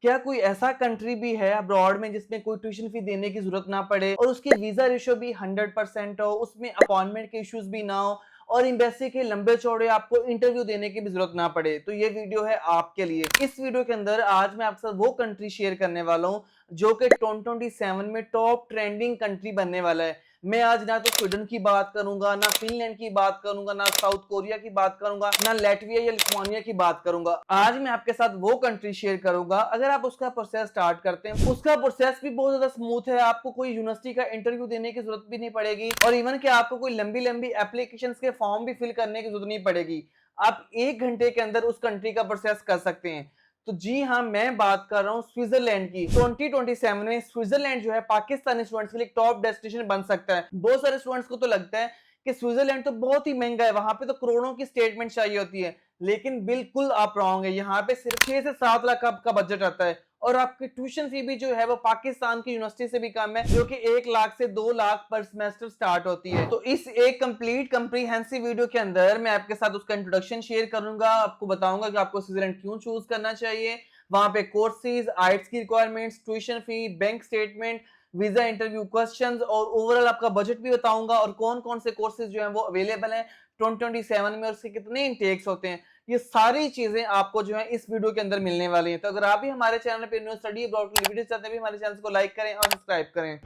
क्या कोई ऐसा कंट्री भी है अब्रॉड में जिसमें कोई ट्यूशन फी देने की जरूरत ना पड़े और उसकी वीजा रेशियो भी 100% हो, उसमें अपॉइंटमेंट के इश्यूज भी ना हो और एम्बेसी के लंबे चौड़े आपको इंटरव्यू देने की भी जरूरत ना पड़े? तो ये वीडियो है आपके लिए। इस वीडियो के अंदर आज मैं आपके साथ वो कंट्री शेयर करने वाला हूँ जो कि 2027 में टॉप ट्रेंडिंग कंट्री बनने वाला है। मैं आज ना तो स्वीडन की बात करूंगा, ना फिनलैंड की बात करूंगा, ना साउथ कोरिया की बात करूंगा, ना लैटविया या लिथुआनिया की बात करूंगा। आज मैं आपके साथ वो कंट्री शेयर करूंगा, अगर आप उसका प्रोसेस स्टार्ट करते हैं, उसका प्रोसेस भी बहुत ज्यादा स्मूथ है। आपको कोई यूनिवर्सिटी का इंटरव्यू देने की जरूरत भी नहीं पड़ेगी और इवन कि आपको कोई लंबी लंबी एप्लीकेशन के फॉर्म भी फिल करने की जरूरत नहीं पड़ेगी। आप 1 घंटे के अंदर उस कंट्री का प्रोसेस कर सकते हैं। तो जी हाँ, मैं बात कर रहा हूँ स्विट्जरलैंड की। 2027 में स्विट्जरलैंड जो है पाकिस्तानी स्टूडेंट्स के लिए टॉप डेस्टिनेशन बन सकता है। बहुत सारे स्टूडेंट्स को तो लगता है कि स्विट्जरलैंड तो बहुत ही महंगा है, वहां पे तो करोड़ों की स्टेटमेंट चाहिए होती है, लेकिन बिल्कुल आप रॉन्ग है। यहाँ पे सिर्फ 6 से 7 लाख आपका बजट आता है और आपकी ट्यूशन फी भी जो है वो पाकिस्तान की यूनिवर्सिटी से भी कम है, जो कि 1 लाख से 2 लाख पर सेमेस्टर स्टार्ट होती है। तो इस एक कंप्लीट कंप्रीहेंसिव वीडियो के अंदर मैं आपके साथ उसका इंट्रोडक्शन शेयर करूंगा, आपको बताऊंगा कि आपको स्विट्जरलैंड क्यों चूज करना चाहिए, वहां पे कोर्सेज, आइट्स की requirements, tuition fee, bank statement, visa interview questions और ओवरऑल आपका बजट भी बताऊंगा और कौन कौन से कोर्सेज जो हैं वो अवेलेबल हैं 2027 में और उसके कितने इनटेक्स होते हैं। ये सारी चीजें आपको जो है इस वीडियो के अंदर मिलने वाली हैं। तो अगर आप भी हमारे चैनल पे न्यू स्टडी अब्रॉड की वीडियो चाहते हैं, भी हमारे चैनल को लाइक करें और सब्सक्राइब करें।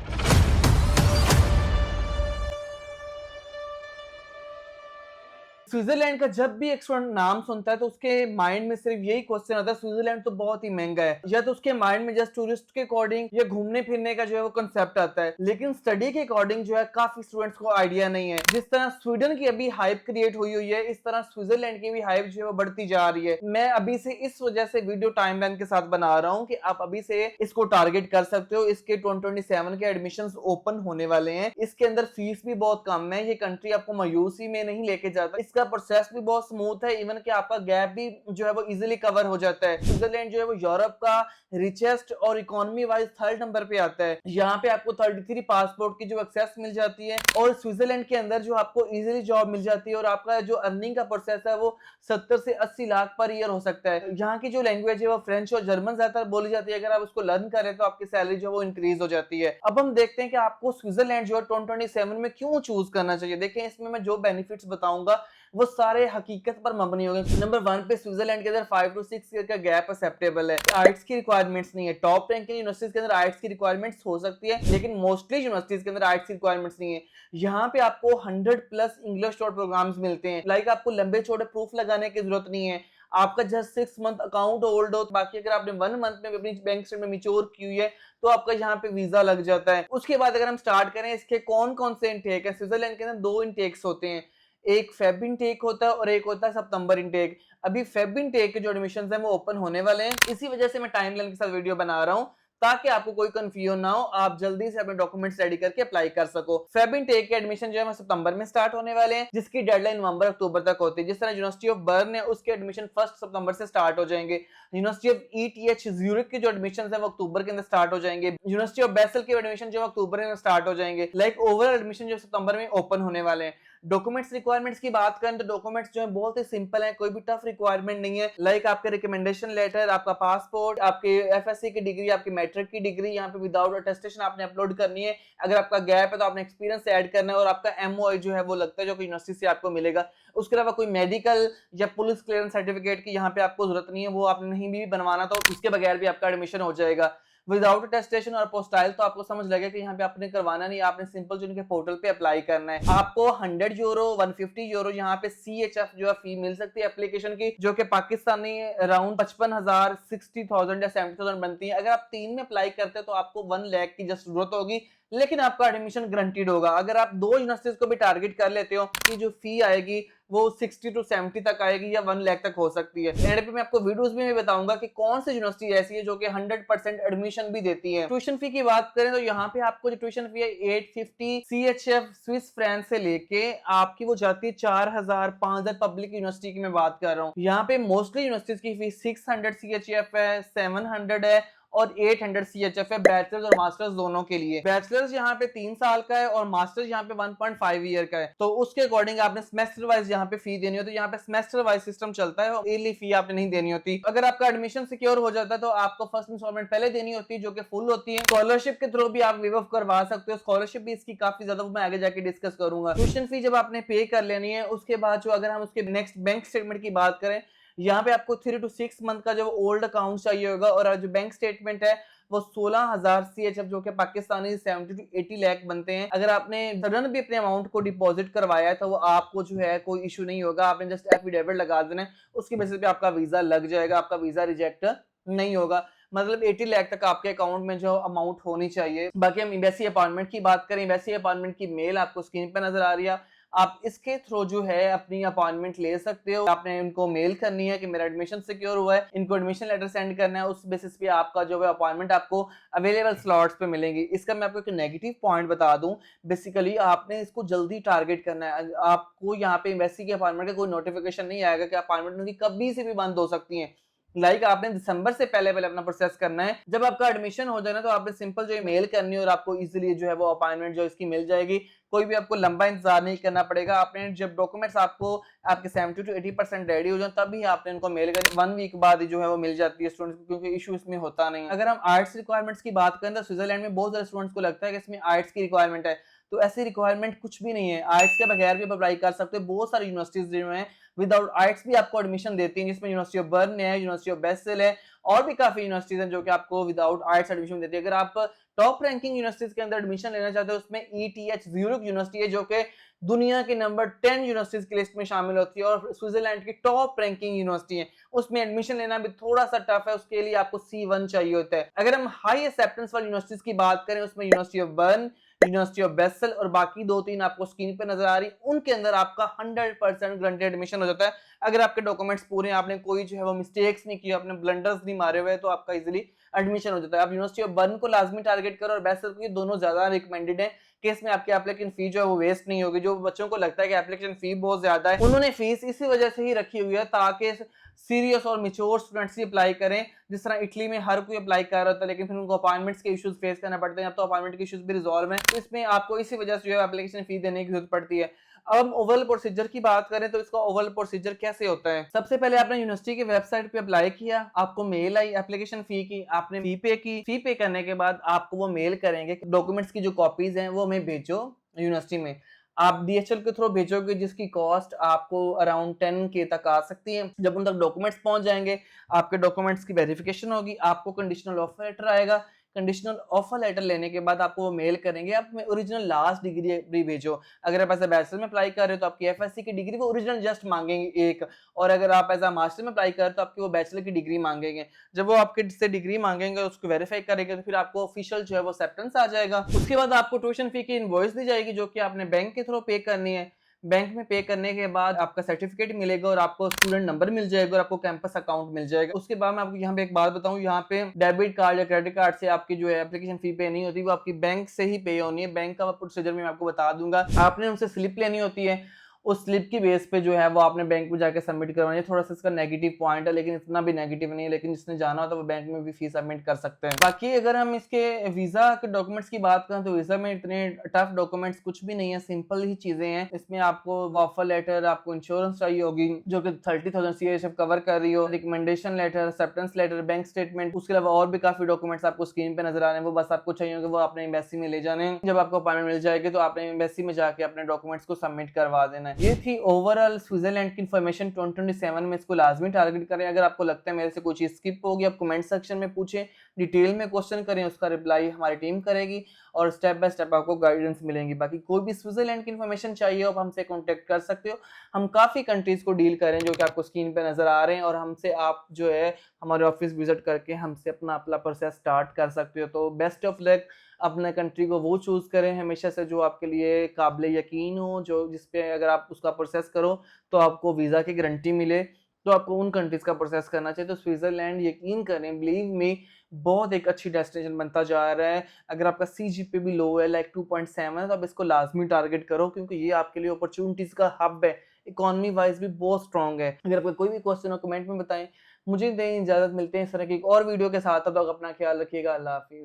स्विट्जरलैंड का जब भी एक स्टूडेंट नाम सुनता है तो उसके माइंड में सिर्फ यही क्वेश्चन आता है, स्विट्जरलैंड तो बहुत ही महंगा है, या तो उसके माइंड में जस्ट टूरिस्ट के अकॉर्डिंग या घूमने फिरने का जो है वो कंसेप्ट आता है। लेकिन स्टडी के अकॉर्डिंग जो है काफी स्टूडेंट्स को आइडिया नहीं है। जिस तरह स्वीडन की अभी हाइप क्रिएट हुई हुई है, इस तरह स्विट्जरलैंड की भी हाइप जो है वो बढ़ती जा रही है। मैं अभी से इस वजह से वीडियो टाइमलाइन के साथ बना रहा हूँ कि आप अभी से इसको टारगेट कर सकते हो। इसके 2027 के एडमिशन ओपन होने वाले हैं। इसके अंदर फीस भी बहुत कम है, ये कंट्री आपको मायूसी में नहीं लेके जाता, इसका प्रोसेस भी बहुत स्मूथ है, इवन कि आपका गैप भी जो है वो इजीली कवर हो जाता है। स्विट्जरलैंड जो है वो यूरोप का रिचेस्ट और इकोनॉमी वाइज 3rd नंबर पे आता है। यहाँ पे आपको 33 पासपोर्ट की जो एक्सेस मिल जाती है और स्विट्जरलैंड के अंदर जो आपको इजीली जॉब मिल जाती है और आपका जो अर्निंग का प्रोसेस है वो 70 से 80 लाख पर ईयर हो सकता है। यहाँ की जो लैंग्वेज है वो फ्रेंच और जर्मन ज्यादातर बोली जाती है। अगर आप उसको लर्न करें तो आपकी सैलरी जो है वो इंक्रीज हो जाती है। अब हम देखते हैं कि आपको स्विट्जरलैंड जो है 2027 में क्यों चूज करना चाहिए। देखें, इसमें मैं जो बेनिफिट्स बताऊंगा वो सारे हकीकत पर मबनी होंगे। नंबर 1 पे स्विट्जरलैंड के अंदर 5 to 6 ईयर का गैप एक्सेप्टेबल है। आइट्स की रिक्वायरमेंट्स नहीं है। टॉप रैंकिंग यूनिवर्सिटीज के अंदर आइट्स की रिक्वायरमेंट्स हो सकती है, लेकिन मोस्टली यूनिवर्सिटीज के अंदर आइट्स की रिक्वायरमेंट्स नहीं है। यहाँ पे आपको 100+ इंग्लिश शॉर्ट प्रोग्राम्स मिलते हैं। लाइक आपको लंबे छोटे प्रूफ लगाने की जरूरत नहीं है। आपका जस्ट 6 मंथ अकाउंट होल्ड हो, बाकी अगर आपने 1 मंथ में अपनी बैंक स्टेटमेंट मैच्योर की हुई है तो आपका यहाँ पे वीजा लग जाता है। उसके बाद अगर हम स्टार्ट करें इसके कौन कौन से इनटेक है, स्विट्जरलैंड के अंदर 2 इनटेक्स होते हैं, एक फेब इनटेक होता है और एक होता है सितंबर इनटेक। अभी फेब इनटेक के जो एडमिशंस हैं वो ओपन होने वाले हैं, इसी वजह से मैं टाइमलाइन के साथ वीडियो बना रहा हूं ताकि आपको कोई कंफ्यूजन ना हो, आप जल्दी से अपने डॉक्यूमेंट्स रेडी करके अप्लाई कर सको। फेब इनटेक के एडमिशन जो है सितंबर में स्टार्ट होने वाले हैं, जिसकी डेडलाइन नवंबर अक्टूबर तक होती है। जिस तरह यूनिवर्सिटी ऑफ बर्न है उसके एडमिशन 1 सितंबर से स्टार्ट हो जाएंगे। यूनिवर्सिटी ऑफ ईटीएच ज्यूरिख के जो एडमिशन है वो अक्टूबर के अंदर स्टार्ट हो जाएंगे। यूनिवर्सिटी ऑफ बेसल के एडमिशन जो अक्टूबर में स्टार्ट हो जाएंगे। लाइक ओवरऑल एडमिशन जो सितंबर में ओपन होने वाले हैं। डॉक्यूमेंट्स रिक्वायरमेंट्स की बात करें तो डॉक्यूमेंट्स जो है बहुत ही सिंपल है, कोई भी टफ रिक्वायरमेंट नहीं है। लाइक आपके रिकमेंडेशन लेटर, आपका पासपोर्ट, आपके एफएससी की डिग्री, आपकी मैट्रिक की डिग्री यहाँ पे विदाउट अटेस्टेशन आपने अपलोड करनी है। अगर आपका गैप है तो आपने एक्सपीरियंस ऐड करना है और आपका एमओआई जो है वो लगता है जो कि यूनिवर्सिटी से आपको मिलेगा। उसके अलावा कोई मेडिकल या पुलिस क्लियरेंस सर्टिफिकेट की यहाँ पे आपको जरूरत नहीं है, वो आपने नहीं भी बनवाना तो उसके बगैर भी आपका एडमिशन हो जाएगा। विदाउट अटेस्टेशन और पोस्टाइल तो आपको समझ लगे कि यहाँ पे आपने करवाना नहीं, आपने सिंपल जो इनके पोर्टल पे अप्लाई करना है। आपको 100 यूरो 150 यूरो यहाँ पे CHF जो है फी मिल सकती है एप्लीकेशन की, जो कि पाकिस्तानी अराउंड 55,000 60,000 या 70,000 बनती है। अगर आप 3 में अप्लाई करते हैं तो आपको 1 लाख की जस्ट जरूरत होगी, लेकिन आपका एडमिशन गारंटीड होगा। अगर आप 2 यूनिवर्सिटीज को भी टारगेट कर लेते हो कि जो फी आएगी वो 60 to 70 तक आएगी या 1 लाख तक हो सकती है। एंड पे मैं आपको वीडियोस में भी बताऊंगा कि कौन सी यूनिवर्सिटी ऐसी है जो कि 100% एडमिशन भी देती है। ट्यूशन फी की बात करें तो यहाँ पे आपको जो ट्यूशन फी है 850 CHF स्विस फ्रैंक से लेके आपकी वो जाती है 4,000 5,000। पब्लिक यूनिवर्सिटी की मैं बात कर रहा हूँ। यहाँ पे मोस्टली यूनिवर्सिटीज की फीस 600 CHF है, 700 है और 800 CHF है बैचलर्स और मास्टर्स दोनों के लिए। बैचलर्स यहाँ पे 3 साल का है और मास्टर्स यहाँ पे 1.5 ईयर का है। तो उसके अकॉर्डिंग आपने सेमेस्टर वाइज यहाँ पे फी देनी होती है। यहाँ पे सेमेस्टर वाइज सिस्टम चलता है और ईयरली फी आपने नहीं देनी होती। अगर आपका एडमिशन सिक्योर हो जाता है तो आपको फर्स्ट इंस्टॉलमेंट पहले देनी होती है जो कि फुल होती है। स्कॉलरशिप के थ्रू भी आप वेव ऑफ करवा सकते हो। स्कॉलरशिप भी इसकी काफी ज्यादा मैं आगे जाके डिस्कस करूंगा। ट्यूशन फी जब आपने पे कर लेनी है उसके बाद जो अगर हम उसके नेक्स्ट बैंक स्टेटमेंट की बात करें, यहाँ पे आपको 3 to 6 मंथ का जो ओल्ड अकाउंट चाहिए होगा और जो बैंक स्टेटमेंट है वो 16,000 CHF जो कि पाकिस्तानी 70 to 80 लाख बनते हैं। अगर आपने सडन भी अपने अमाउंट को डिपॉजिट करवाया है तो वो आपको जो है कोई इशू नहीं होगा। आपने जस्ट एफिडेविट लगा देना है, उसके बेसिस पे आपका वीजा लग जाएगा, आपका वीजा रिजेक्ट नहीं होगा। मतलब 80 लाख तक आपके अकाउंट में जो अमाउंट होनी चाहिए। बाकी हम एम्बेसी अपॉइंटमेंट की बात करें, एम्बेसी अपॉइंटमेंट की मेल आपको स्क्रीन पे नजर आ रही है। आप इसके थ्रू जो है अपनी अपॉइंटमेंट ले सकते हो। आपने इनको मेल करनी है कि मेरा एडमिशन सिक्योर हुआ है, इनको एडमिशन लेटर सेंड करना है। उस बेसिस पे आपका जो है अपॉइंटमेंट आपको अवेलेबल स्लॉट्स पे मिलेंगी। इसका मैं आपको एक नेगेटिव पॉइंट बता दूं, बेसिकली आपने इसको जल्दी टारगेट करना है। आपको यहाँ पे एम्बेसी के अपॉइंटमेंट का कोई नोटिफिकेशन नहीं आएगा कि अपॉइंटमेंट उनकी कभी से भी बंद हो सकती है। आपने दिसंबर से पहले पहले अपना प्रोसेस करना है। जब आपका एडमिशन हो जाए ना तो आपने सिंपल जो मेल करनी है और आपको इजीली जो है वो अपॉइंटमेंट जो इसकी मिल जाएगी। कोई भी आपको लंबा इंतजार नहीं करना पड़ेगा। आपने जब डॉक्यूमेंट्स आपको आपके 70 to 80% रेडी हो जाए तभी आपने इनको मेल करें। 1 वीक बाद जो है वो मिल जाती है स्टूडेंट्स को, क्योंकि इशू इसमें होता नहीं है। अगर हम आर्ट्स रिक्वायरमेंट्स की बात करें तो स्विट्जरलैंड में बहुत सारे स्टूडेंट्स को लगता है कि इसमें आर्ट्स की रिक्वायरमेंट है, तो ऐसी रिक्वायरमेंट कुछ भी नहीं है। आर्ट्स के बगैर भी अप्लाई कर सकते हो। बहुत सारी यूनिवर्सिटीज जो है विदाउट आर्ट्स भी आपको एडमिशन देती हैं, जिसमें यूनिवर्सिटी ऑफ बर्न है, यूनिवर्सिटी ऑफ बेसेल है और भी काफी यूनिवर्सिटीज हैं जो कि आपको विदाउट आर्ट्स एडमिशन देती है। अगर आप टॉप रैंकिंग यूनिवर्सिटीज के अंदर एडमिशन लेना चाहते हो उसमें ETH ज़्यूरिख यूनिवर्सिटी है जो कि दुनिया की नंबर 10 यूनिवर्सिटीज की लिस्ट में शामिल होती है और स्विट्जरलैंड की टॉप रैंकिंग यूनिवर्सिटी है। उसमें एडमिशन लेना भी थोड़ा सा टफ है, उसके लिए आपको C1 चाहिए होता है। अगर हम हाई एक्सेप्टेंस वाली यूनिवर्सिटीज की बात करें उसमें university of burn, university of Bessel और बाकी 2-3 आपको स्क्रीन पे नजर आ रही, उनके अंदर आपका 100% गारंटेड एडमिशन हो जाता है। अगर आपके डॉक्यूमेंट्स पूरे, आपने कोई जो है वो मिस्टेक्स नहीं किया, आपने ब्लंडर्स नहीं मारे हुए, तो आपका इजीली एडमिशन हो जाता है। आप यूनिवर्सिटी ऑफ बर्न को लाजमी टारगेट करो और बेसेल को, ये दोनों ज्यादा रिकमेंडेड है कि इसमें आपकी एप्लीकेशन फी जो है वो वेस्ट नहीं होगी। जो बच्चों को लगता है कि एप्लीकेशन फी बहुत ज्यादा है, उन्होंने फीस इसी वजह से ही रखी हुई है ताकि सीरियस और मेच्योर स्टूडेंट्स ही अप्लाई करें। जिस तरह इटली में हर कोई अप्लाई कर रहा था लेकिन फिर उनको अपॉइंटमेंट्स के इश्यूज फेस करना पड़ते हैं। अब तो अपॉइंटमेंट के इश्यूज भी रिजॉल्व हैं, इसमें आपको इसी वजह से जो है एप्लीकेशन फी देने की जरूरत पड़ती है। अब हम ओवरऑल प्रोसीजर की बात करें तो इसका ओवरऑल प्रोसीजर कैसे होता है। सबसे पहले आपने यूनिवर्सिटी की वेबसाइट पे अप्लाई किया, आपको मेल आई एप्लीकेशन फी की, आपने फी पे की। फी पे करने के बाद आपको वो मेल करेंगे डॉक्यूमेंट्स की जो कॉपीज हैं वो हमें भेजो यूनिवर्सिटी में। आप DHL के थ्रू भेजोगे जिसकी कॉस्ट आपको अराउंड 10K तक आ सकती है। जब उन तक डॉक्यूमेंट्स पहुंच जाएंगे, आपके डॉक्यूमेंट्स की वेरिफिकेशन होगी, आपको कंडीशनल ऑफर लेटर आएगा। कंडीशनल ऑफर लेटर लेने के बाद आपको वो मेल करेंगे, आप ओरिजिनल लास्ट डिग्री भी भेजो। अगर आप एज ए बैचलर में अप्लाई कर रहे हो तो आपकी FSC की डिग्री वो ओरिजिनल जस्ट मांगेंगे एक, और अगर आप एज ए मास्टर में अप्लाई कर रहे हो तो आपकी वो बैचलर की डिग्री मांगेंगे। जब वो आपके से डिग्री मांगेंगे उसको वेरीफाई करेंगे तो फिर आपको ऑफिशियल जो है वो एक्सेप्टेंस आ जाएगा। उसके बाद आपको ट्यूशन फी की इनवॉइस दी जाएगी जो कि आपने बैंक के थ्रू पे करनी है। बैंक में पे करने के बाद आपका सर्टिफिकेट मिलेगा और आपको स्टूडेंट नंबर मिल जाएगा और आपको कैंपस अकाउंट मिल जाएगा। उसके बाद मैं आपको यहाँ पे एक बात बताऊं, यहाँ पे डेबिट कार्ड या क्रेडिट कार्ड से आपकी जो है एप्लीकेशन फी पे नहीं होती, वो आपकी बैंक से ही पे होनी है। बैंक का प्रोसीजर मैं आपको बता दूंगा। आपने उनसे स्लिप लेनी होती है, उस स्लिप की बेस पे जो है वो आपने बैंक में जाके सबमिट करवानी है। थोड़ा सा इसका नेगेटिव पॉइंट है लेकिन इतना भी नेगेटिव नहीं है, लेकिन जिसने जाना हो तो वो बैंक में भी फीस सबमिट कर सकते हैं। बाकी अगर हम इसके वीजा के डॉक्यूमेंट्स की बात करें तो वीजा में इतने टफ डॉक्यूमेंट्स कुछ भी नहीं है, सिंपल ही चीजें हैं। इसमें आपको ऑफर लेटर, आपको इंश्योरेंस चाहिए होगी जो कि 30,000 CHF कवर कर रही हो, recommendation letter, acceptance letter, bank statement. उसके अलावा और भी काफी डॉक्यूमेंट्स आपको स्क्रीन पे नजर आ रहे हैं, वो बस आपको चाहिए होंगे, वो आपने एम्बेसी में ले जाने हैं। जब आपको अपॉइंटमेंट मिल जाएगी तो आपने एम्बेसी में जाके अपने डॉक्यूमेंट्स को सबमिट करवा देना है। ये थी ओवरऑल स्विट्जरलैंड की इन्फॉर्मेशन 2027 में। इसको लाजमी टारगेट करें। अगर आपको लगता है मेरे से कोई चीज स्किप होगी, आप कमेंट सेक्शन में पूछें, डिटेल में क्वेश्चन करें, उसका रिप्लाई हमारी टीम करेगी और स्टेप बाय स्टेप आपको गाइडेंस मिलेंगी। बाकी कोई भी स्विट्जरलैंड की इन्फॉर्मेशन चाहिए हो आप हमसे कांटेक्ट कर सकते हो। हम काफी कंट्रीज को डील करें जो कि आपको स्क्रीन पे नजर आ रहे हैं, और हमसे आप जो है हमारे ऑफिस विजिट करके हमसे अपना प्रोसेस स्टार्ट कर सकते हो। तो बेस्ट ऑफ लक। अपने कंट्री को वो चूज करें हमेशा से जो आपके लिए काबिल यकीन हो, जो जिसपे अगर आप उसका प्रोसेस करो तो आपको वीजा की गारंटी मिले, तो आपको उन कंट्रीज का प्रोसेस करना चाहिए। तो स्विट्जरलैंड यकीन करें, बिलीव मी, बहुत एक अच्छी डेस्टिनेशन बनता जा रहा है। अगर आपका CGPA भी लो है, लाइक 2.7 है, तो आप इसको लाजमी टारगेट करो क्योंकि ये आपके लिए अपॉर्चुनिटीज का हब है। इकोनॉमी वाइज भी बहुत स्ट्रॉन्ग है। अगर आपका कोई भी क्वेश्चन हो कमेंट में बताएं, मुझे दें इजाजत, मिलते हैं इस तरह की एक और वीडियो के साथ, तब तक अपना ख्याल रखिएगा। अल्लाह हाफिज।